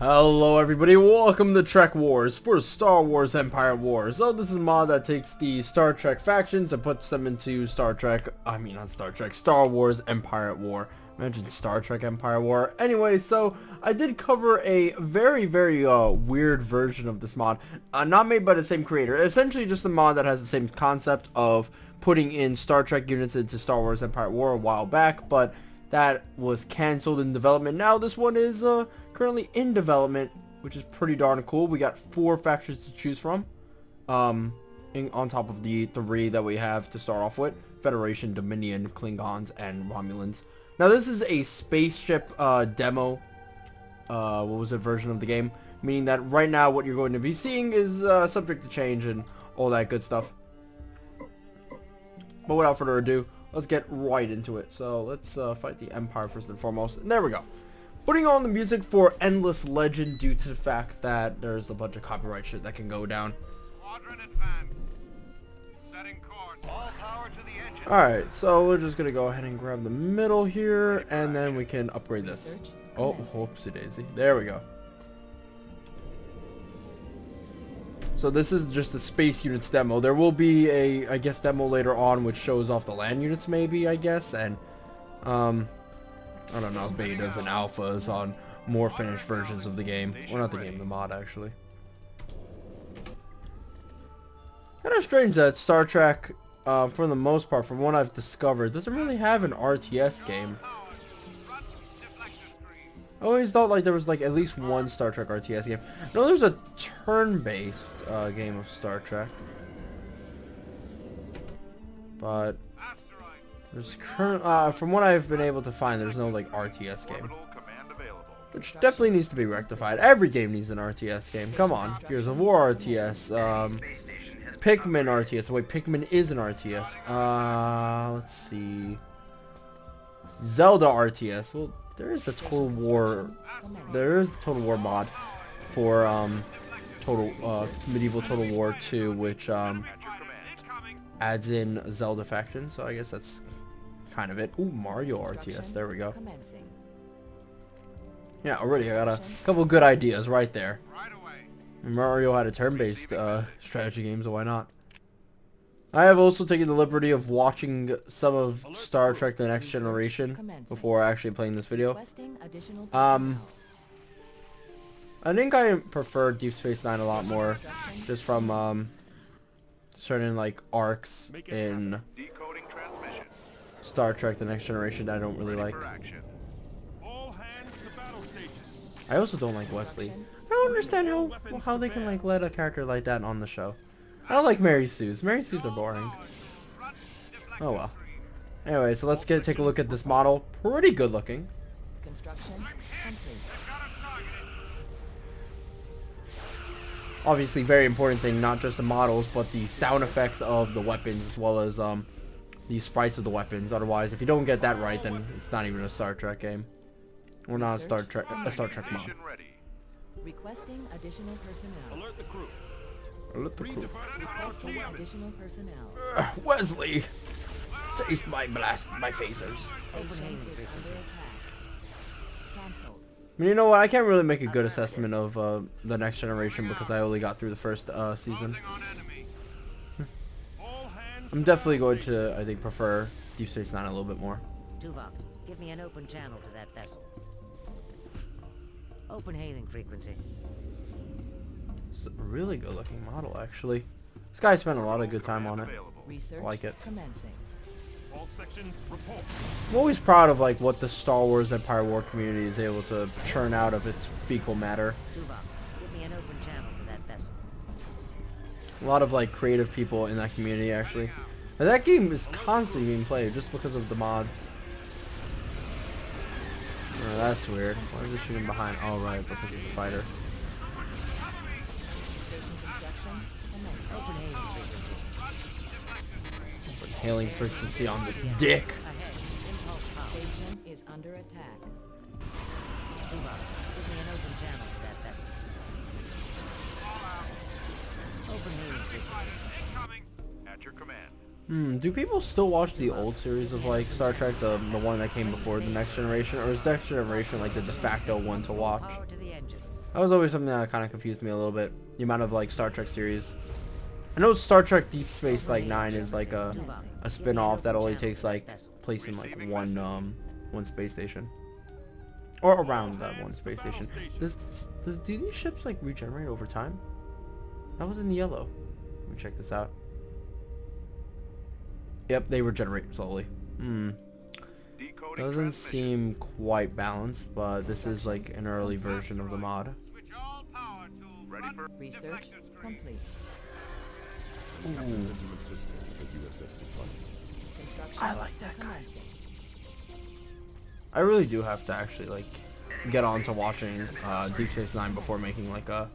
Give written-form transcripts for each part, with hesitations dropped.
Hello everybody, welcome to Trek Wars for Star Wars Empire Wars. So this is a mod that takes the Star Trek factions and puts them into Star Wars Empire at War. Imagine Star Trek Empire War. Anyway, so I did cover a very weird version of this mod, not made by the same creator. Essentially just a mod that has the same concept of putting in Star Trek units into Star Wars Empire at War a while back, but that was cancelled in development. Now this one is currently in development, which is pretty darn cool. We got 4 factions to choose from, on top of the 3 that we have to start off with: Federation, Dominion, Klingons, and Romulans. Now this is a spaceship demo. Version of the game, meaning that right now what you're going to be seeing is subject to change and all that good stuff. But without further ado, let's get right into it. So let's fight the Empire first and foremost. And there we go. Putting on the music for Endless Legend due to the fact that there's a bunch of copyright shit that can go down. Alright, so we're just gonna go ahead and grab the middle here, and then we can upgrade this. Oh, whoopsie daisy. There we go. So this is just the space units demo. There will be a, I guess, demo later on which shows off the land units maybe, I guess, and I don't know, betas and alphas on more finished versions of the game. Or not the game, the mod actually. Kind of strange that Star Trek, for the most part, from what I've discovered, doesn't really have an RTS game. I always thought like there was like at least one Star Trek RTS game. No, there's a turn-based game of Star Trek, but there's from what I've been able to find, there's no like RTS game, which definitely needs to be rectified. Every game needs an RTS game. Come on, Gears of War RTS, Pikmin RTS. Wait, Pikmin is an RTS. Let's see, Zelda RTS. Well, there is the Total War. There is the Total War mod for Medieval Total War 2, which adds in Zelda faction. So I guess that's kind of it. Ooh, Mario RTS. There we go. Yeah, already I got a couple good ideas right there. Mario had a turn-based strategy game, so why not? I have also taken the liberty of watching some of Star Trek The Next Generation before actually playing this video. I think I prefer Deep Space Nine a lot more, just from certain like arcs in Star Trek The Next Generation that I don't really like. I also don't like Wesley. I don't understand how they can like let a character like that on the show. I don't like Mary Sue's. Mary Sue's are boring. Oh well. Anyway, so let's take a look at this model. Pretty good looking. Construction complete. Obviously, very important thing, not just the models, but the sound effects of the weapons, as well as the sprites of the weapons. Otherwise, if you don't get that right, then it's not even a Star Trek game. Or not a Star Trek mod. Requesting additional personnel. Alert the crew. Alert the crew. Requesting additional personnel. Wesley, taste my phasers. I mean, you know what? I can't really make a good assessment of The Next Generation because I only got through the first season. I'm definitely going to, I think, prefer Deep Space Nine a little bit more. Tuvok, give me an open channel to that vessel. Open hailing frequency. It's a really good looking model, actually. This guy spent a lot of good time on it. I like it. All sections report. I'm always proud of like what the Star Wars Empire War community is able to churn out of its fecal matter. Tuvok, give me an open channel to that vessel. A lot of like creative people in that community, actually. And that game is constantly being played just because of the mods. Oh, that's weird. Why is it shooting behind? Oh, right, because of the fighter. Open hailing frequency. Open hailing frequency on this dick. Station is under attack. Tuvok, give me an open channel to that vessel. Open hailing frequency. At your command. Do people still watch the old series of like Star Trek, the one that came before The Next Generation, or is Next Generation like the de facto one to watch? Power to the engines. That was always something that kind of confused me a little bit. The amount of like Star Trek series. I know Star Trek Deep Space like Nine is like a spin-off that only takes like place in like one space station, or around that one space station. Do these ships like regenerate over time? That was in yellow. Let me check this out. Yep, they regenerate slowly. Doesn't seem quite balanced, but this is like an early version of the mod. Research complete. I like that guy. I really do have to actually like get on to watching Deep Space Nine before making like a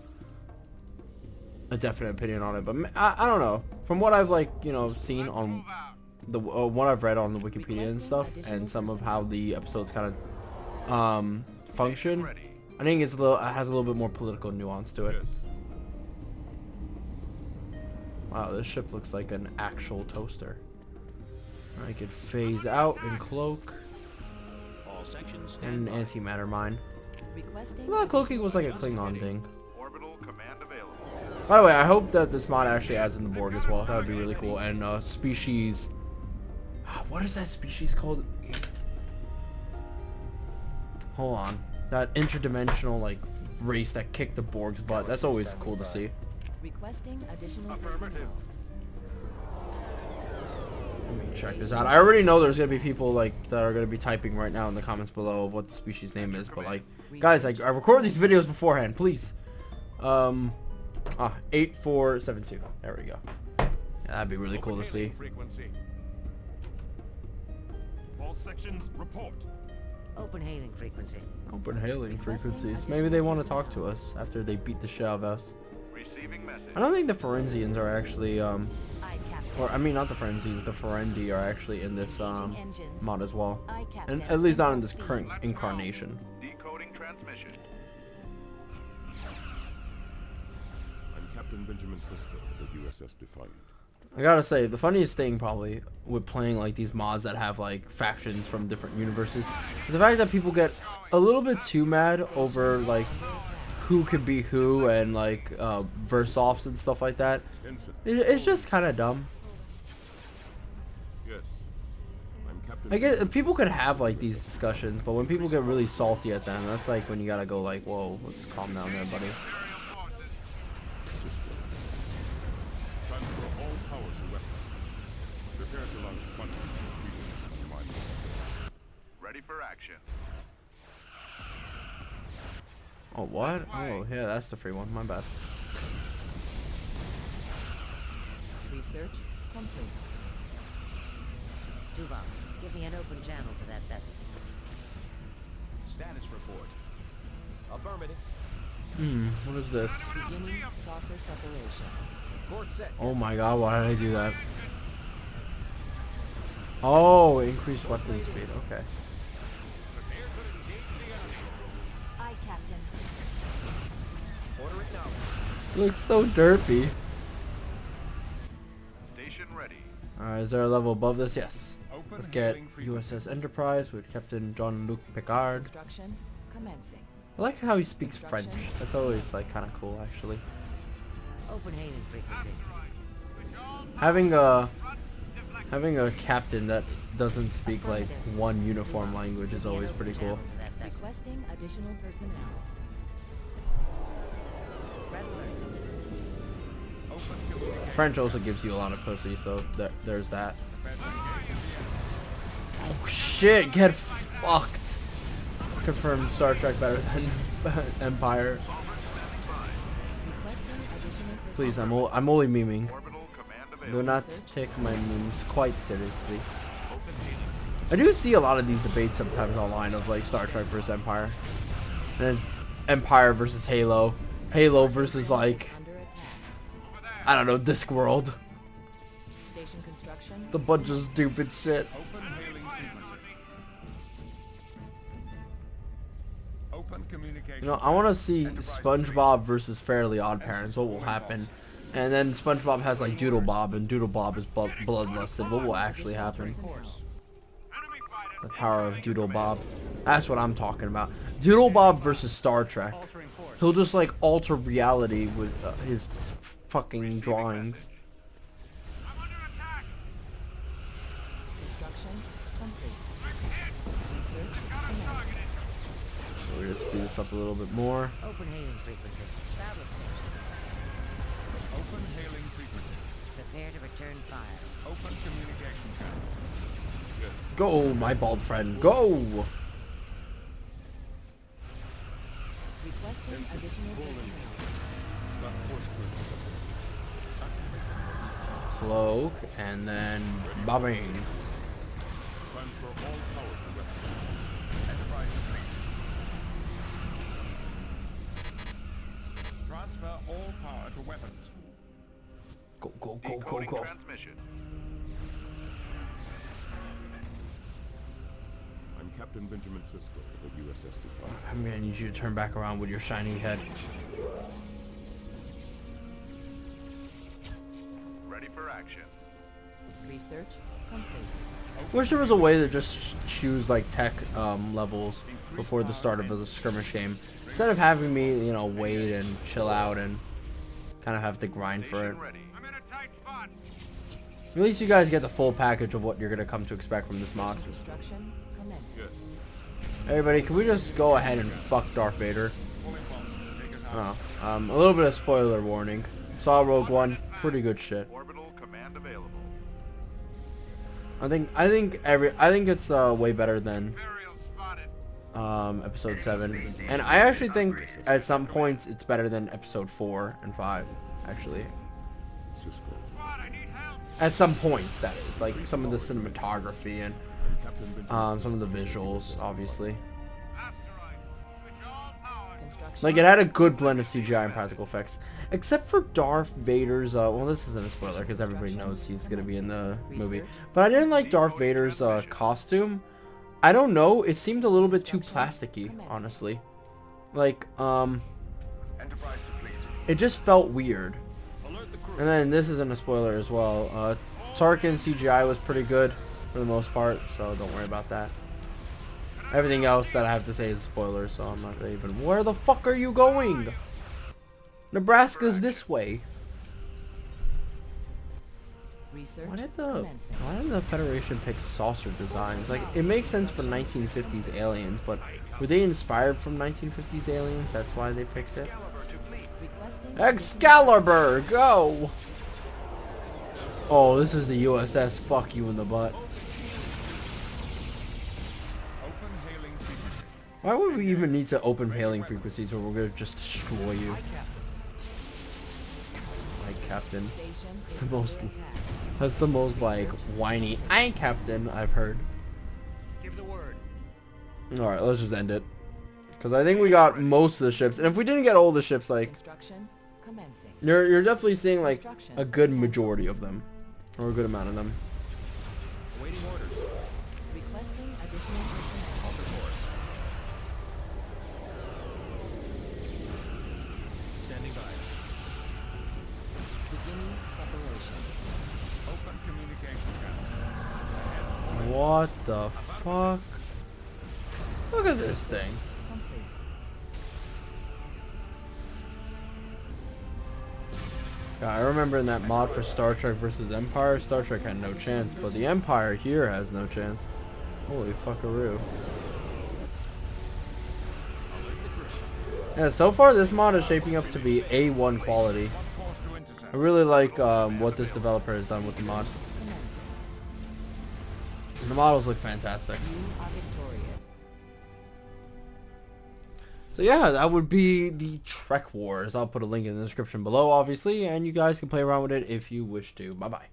definite opinion on it. But I don't know. From what I've like seen on the what I've read on the Wikipedia and stuff, and some of how the episodes kind of function, I think it has a little bit more political nuance to it. Wow, this ship looks like an actual toaster. I could phase out and cloak. And antimatter mine. I thought cloaking was like a Klingon thing. By the way, I hope that this mod actually adds in the Borg as well. That would be really cool. And species. What is that species called? Hold on. That interdimensional like race that kicked the Borg's butt. That's always cool to see. Requesting additional personnel. Let me check this out. I already know there's gonna be people like that are gonna be typing right now in the comments below of what the species name is, but like, guys, I record these videos beforehand, please. 8472. There we go. Yeah, that'd be really cool to see. All sections report. Open hailing frequency. Open hailing frequencies. Maybe they want to talk to us after they beat the shit out of us. I don't think the Forensians are actually or I mean not the Forensians, the Ferendi are actually in this mod as well, and at least not in this current incarnation. Decoding transmission. I'm Captain Benjamin Sisko of the USS Defiant. I gotta say, the funniest thing probably with playing like these mods that have like factions from different universes is the fact that people get a little bit too mad over like who could be who and like verse offs and stuff like that. It's just kind of dumb. Yes. I'm Captain. I get people could have like these discussions, but when people get really salty at them, that's like when you gotta go like, whoa, let's calm down there, buddy. Transfer all power to weapons. Prepare to launch quantum frequency from my Ready for action. Oh, what? Oh, yeah, that's the free one. My bad. Research complete. Duval, give me an open channel to that vessel. Status report. Affirmative. What is this? Beginning saucer separation. Course set. Oh my god, why did I do that? Oh, increased weapon speed. Okay. Aye, Captain. Order it now. Looks so derpy. Station ready. Alright, is there a level above this? Yes. Let's get USS Enterprise with Captain Jean-Luc Picard. Construction commencing. I like how he speaks French. That's always like kind of cool, actually. Open hailing frequency. Having a captain that doesn't speak like one uniform language is always pretty cool. Requesting additional personnel. French also gives you a lot of pussy, so there's that. Oh shit, get fucked. Confirmed Star Trek better than Empire. Requesting additional personnel. Please, I'm only memeing. Orbital command Do available. not take my memes quite seriously. I do see a lot of these debates sometimes online of like Star Trek versus Empire. And it's Empire versus Halo. Halo versus like, Under attack. I don't know, Discworld. Station construction. The bunch of stupid shit. Open hailing frequency. Open communication. You know, I want to see SpongeBob versus Fairly Odd Parents. What will happen? And then SpongeBob has like Doodle Bob, and Doodle Bob is bloodlusted. What will actually happen? The power of Doodle Bob. That's what I'm talking about. Doodle Bob versus Star Trek. He'll just like alter reality with his fucking drawings. Construction complete. Research commenced. We're gonna speed this up a little bit more. Open hailing frequency. Establishment. Open hailing frequency. Prepare to return fire. Open communication channel. Yes. Go, my bald friend, go! Requesting additional personnel. Got course to intercept. Cloak, and then bobbing. Transfer all power to weapons. Enterprise complete. Transfer all power to weapons. Go, go, go, go, Decoding go. transmission. I'm Captain Benjamin Sisko of the USS Defiant. I'm gonna need you to turn back around with your shiny head. Ready for action. Research complete. Wish there was a way to just choose like tech levels before the start of a skirmish game, instead of having me, you know, wait and chill out and kind of have to grind for it. Station ready. I'm in a tight spot. At least you guys get the full package of what you're gonna come to expect from this mod. Construction commenced. Yes. Everybody, can we just go ahead and fuck Darth Vader? Full impulse. Take us out. Oh, a little bit of spoiler warning. Saw Rogue One, pretty good shit. Orbital command available. I think it's way better than episode 7, and I actually think at some points it's better than episode 4 and 5. Actually, Sisko. at some points that is, like some of the cinematography and Captain Benjamin. some of the visuals, obviously. Construction Like it had a good blend of CGI and practical effects, except for Darth Vader's. Well, this isn't a spoiler because everybody knows he's gonna be in the movie. But I didn't like Darth Vader's costume. I don't know. It seemed a little bit too plasticky, honestly. Like Enterprise depleted. it just felt weird. Alert the crew. And then this isn't a spoiler as well. Tarkin CGI was pretty good for the most part, so don't worry about that. Everything else that I have to say is a spoiler, so I'm not gonna even. Where the fuck are you going? Nebraska's this way. research Why did commencing. the Federation pick saucer designs? Like, it makes sense for 1950s aliens, but were they inspired from 1950s aliens? That's why they picked it. Requesting Excalibur, go! Oh, this is the USS. Fuck you in the butt. Open hailing frequency. Why would we even need to open hailing frequencies when we're gonna just destroy you? Like Captain. station It's is the most. under attack. That's the most like whiny "I Captain" I've heard. Give the word. All right, let's just end it, because I think we got most of the ships, and if we didn't get all the ships, like Construction commencing. you're definitely seeing like a good majority of them, or a good amount of them. Awaiting orders. Requesting additional personnel. Alter course. Standing by. Beginning separation. Open communication channel. What the fuck? Look at this thing. Complete. God, I remember in that mod for Star Trek versus Empire, Star Trek had no chance, but the Empire here has no chance. Holy fuckaroo. Yeah, so far this mod is shaping up to be A1 quality. Course to intercept. I really like what this developer has done with the mod. Commencing. The models look fantastic. You are victorious. So yeah, that would be the Trek Wars. I'll put a link in the description below, obviously, and you guys can play around with it if you wish to. Bye-bye.